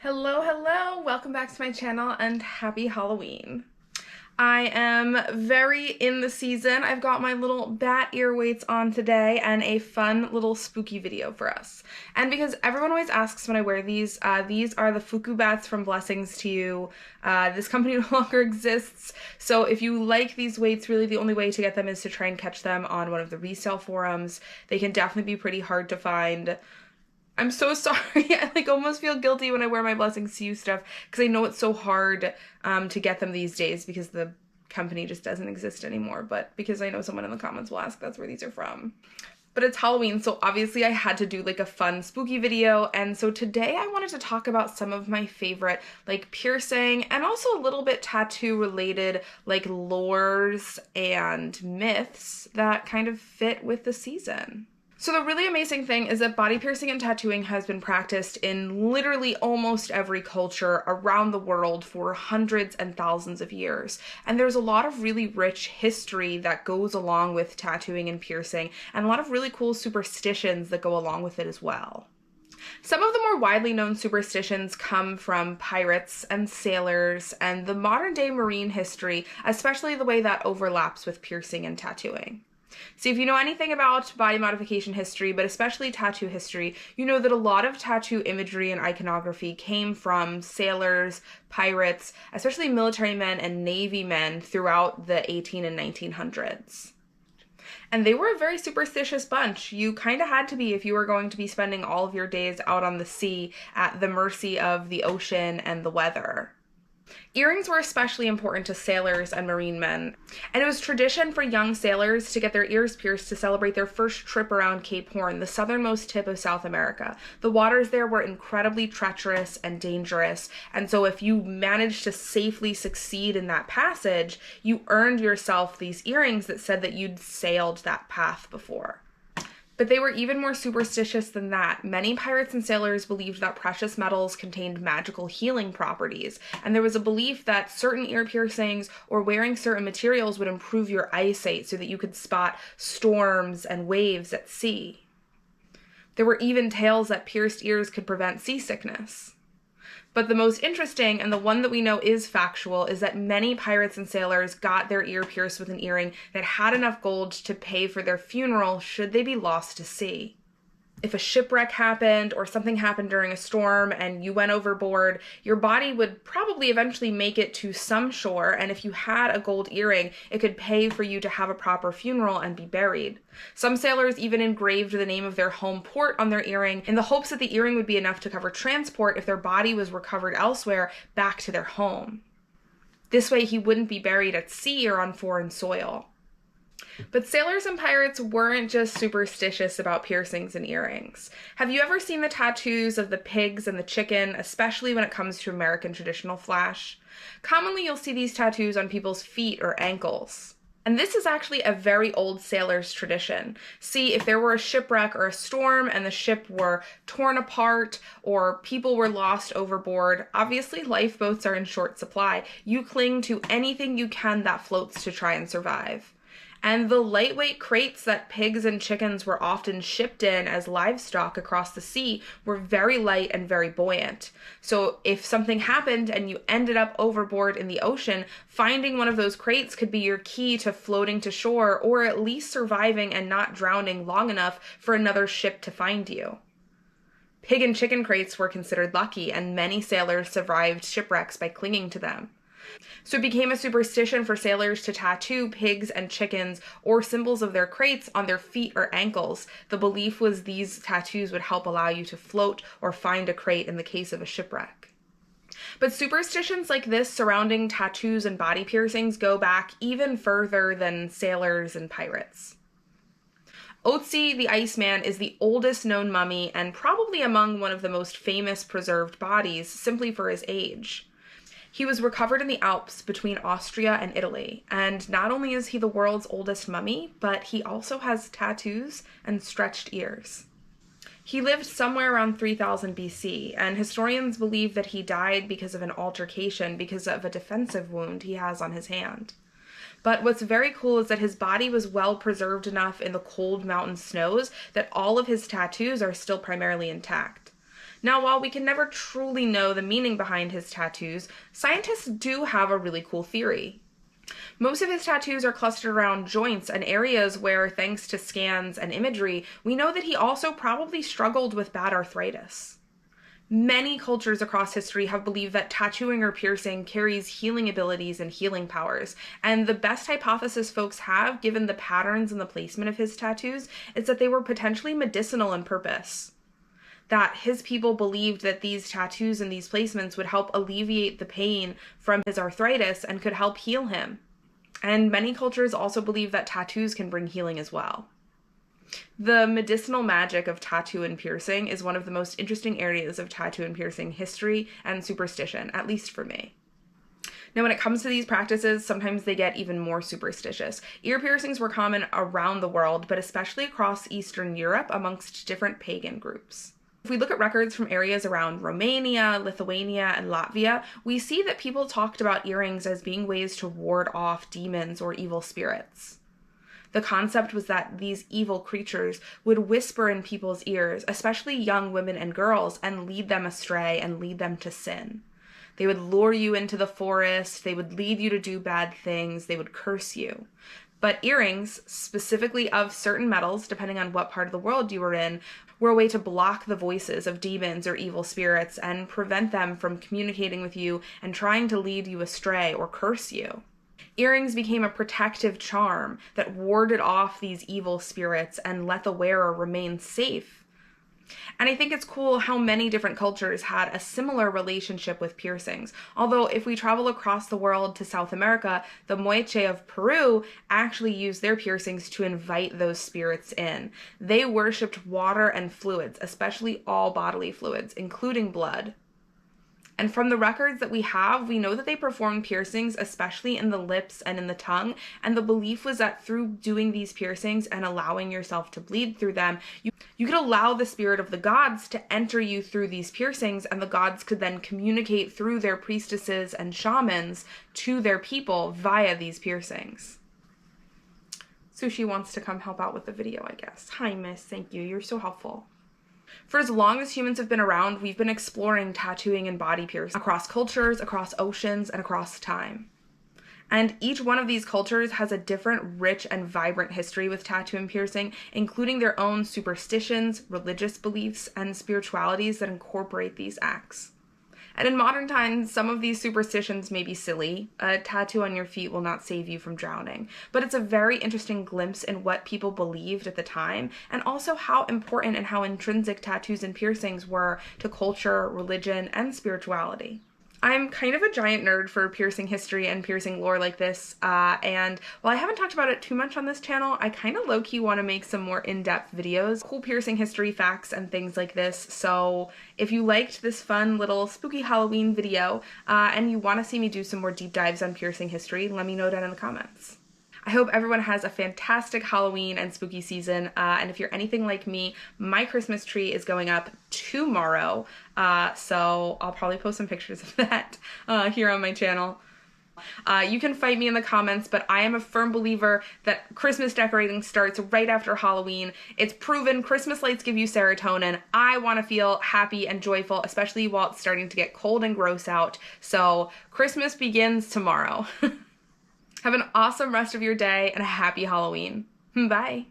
Hello, hello! Welcome back to my channel and happy Halloween. I am very in the season. I've got my little bat ear weights on today and a fun little spooky video for us. And because everyone always asks when I wear these are the Fuku bats from Blessings to You. This company no longer exists, so if you like these weights, really the only way to get them is to try and catch them on one of the resale forums. They can definitely be pretty hard to find. I'm so sorry. I almost feel guilty when I wear my Blessings to You stuff because I know it's so hard to get them these days because the company just doesn't exist anymore. But because I know someone in the comments will ask, that's where these are from. But it's Halloween, so obviously I had to do a fun spooky video. And so today I wanted to talk about some of my favorite piercing and also a little bit tattoo related lores and myths that kind of fit with the season. So the really amazing thing is that body piercing and tattooing has been practiced in literally almost every culture around the world for hundreds and thousands of years. And there's a lot of really rich history that goes along with tattooing and piercing, and a lot of really cool superstitions that go along with it as well. Some of the more widely known superstitions come from pirates and sailors and the modern day marine history, especially the way that overlaps with piercing and tattooing. So if you know anything about body modification history, but especially tattoo history, you know that a lot of tattoo imagery and iconography came from sailors, pirates, especially military men and navy men throughout the 18 and 1900s. And they were a very superstitious bunch. You kind of had to be if you were going to be spending all of your days out on the sea at the mercy of the ocean and the weather. Earrings were especially important to sailors and marine men, and it was tradition for young sailors to get their ears pierced to celebrate their first trip around Cape Horn, the southernmost tip of South America. The waters there were incredibly treacherous and dangerous, and so if you managed to safely succeed in that passage, you earned yourself these earrings that said that you'd sailed that path before. But they were even more superstitious than that. Many pirates and sailors believed that precious metals contained magical healing properties, and there was a belief that certain ear piercings or wearing certain materials would improve your eyesight so that you could spot storms and waves at sea. There were even tales that pierced ears could prevent seasickness. But the most interesting, and the one that we know is factual, is that many pirates and sailors got their ear pierced with an earring that had enough gold to pay for their funeral should they be lost to sea. If a shipwreck happened or something happened during a storm and you went overboard, your body would probably eventually make it to some shore, and if you had a gold earring, it could pay for you to have a proper funeral and be buried. Some sailors even engraved the name of their home port on their earring in the hopes that the earring would be enough to cover transport if their body was recovered elsewhere back to their home. This way he wouldn't be buried at sea or on foreign soil. But sailors and pirates weren't just superstitious about piercings and earrings. Have you ever seen the tattoos of the pigs and the chicken, especially when it comes to American traditional flash? Commonly you'll see these tattoos on people's feet or ankles. And this is actually a very old sailor's tradition. See, if there were a shipwreck or a storm and the ship were torn apart or people were lost overboard, obviously lifeboats are in short supply. You cling to anything you can that floats to try and survive. And the lightweight crates that pigs and chickens were often shipped in as livestock across the sea were very light and very buoyant. So if something happened and you ended up overboard in the ocean, finding one of those crates could be your key to floating to shore or at least surviving and not drowning long enough for another ship to find you. Pig and chicken crates were considered lucky, and many sailors survived shipwrecks by clinging to them. So it became a superstition for sailors to tattoo pigs and chickens or symbols of their crates on their feet or ankles. The belief was these tattoos would help allow you to float or find a crate in the case of a shipwreck. But superstitions like this surrounding tattoos and body piercings go back even further than sailors and pirates. Otzi the Iceman is the oldest known mummy and probably among one of the most famous preserved bodies simply for his age. He was recovered in the Alps between Austria and Italy, and not only is he the world's oldest mummy, but he also has tattoos and stretched ears. He lived somewhere around 3000 BC, and historians believe that he died because of an altercation because of a defensive wound he has on his hand. But what's very cool is that his body was well preserved enough in the cold mountain snows that all of his tattoos are still primarily intact. Now, while we can never truly know the meaning behind his tattoos, scientists do have a really cool theory. Most of his tattoos are clustered around joints and areas where, thanks to scans and imagery, we know that he also probably struggled with bad arthritis. Many cultures across history have believed that tattooing or piercing carries healing abilities and healing powers, and the best hypothesis folks have, given the patterns and the placement of his tattoos, is that they were potentially medicinal in purpose. That his people believed that these tattoos and these placements would help alleviate the pain from his arthritis and could help heal him. And many cultures also believe that tattoos can bring healing as well. The medicinal magic of tattoo and piercing is one of the most interesting areas of tattoo and piercing history and superstition, at least for me. Now, when it comes to these practices, sometimes they get even more superstitious. Ear piercings were common around the world, but especially across Eastern Europe amongst different pagan groups. If we look at records from areas around Romania, Lithuania, and Latvia, we see that people talked about earrings as being ways to ward off demons or evil spirits. The concept was that these evil creatures would whisper in people's ears, especially young women and girls, and lead them astray and lead them to sin. They would lure you into the forest, they would lead you to do bad things, they would curse you. But earrings, specifically of certain metals, depending on what part of the world you were in, were a way to block the voices of demons or evil spirits and prevent them from communicating with you and trying to lead you astray or curse you. Earrings became a protective charm that warded off these evil spirits and let the wearer remain safe. And I think it's cool how many different cultures had a similar relationship with piercings. Although if we travel across the world to South America, the Moche of Peru actually used their piercings to invite those spirits in. They worshipped water and fluids, especially all bodily fluids, including blood. And from the records that we have, we know that they performed piercings, especially in the lips and in the tongue. And the belief was that through doing these piercings and allowing yourself to bleed through them, you could allow the spirit of the gods to enter you through these piercings, and the gods could then communicate through their priestesses and shamans to their people via these piercings. Sushi wants to come help out with the video, I guess. Hi, miss. Thank you. You're so helpful. For as long as humans have been around, we've been exploring tattooing and body piercing across cultures, across oceans, and across time. And each one of these cultures has a different rich and vibrant history with tattoo and piercing, including their own superstitions, religious beliefs, and spiritualities that incorporate these acts. And in modern times, some of these superstitions may be silly. A tattoo on your feet will not save you from drowning. But it's a very interesting glimpse in what people believed at the time, and also how important and how intrinsic tattoos and piercings were to culture, religion, and spirituality. I'm kind of a giant nerd for piercing history and piercing lore like this, and while I haven't talked about it too much on this channel, I kind of low-key want to make some more in-depth videos, cool piercing history facts and things like this. So if you liked this fun little spooky Halloween video, and you want to see me do some more deep dives on piercing history, let me know down in the comments. I hope everyone has a fantastic Halloween and spooky season, and if you're anything like me, my Christmas tree is going up tomorrow, so I'll probably post some pictures of that here on my channel. You can fight me in the comments, but I am a firm believer that Christmas decorating starts right after Halloween. It's proven Christmas lights give you serotonin. I want to feel happy and joyful, especially while it's starting to get cold and gross out, so Christmas begins tomorrow. Have an awesome rest of your day and a happy Halloween. Bye.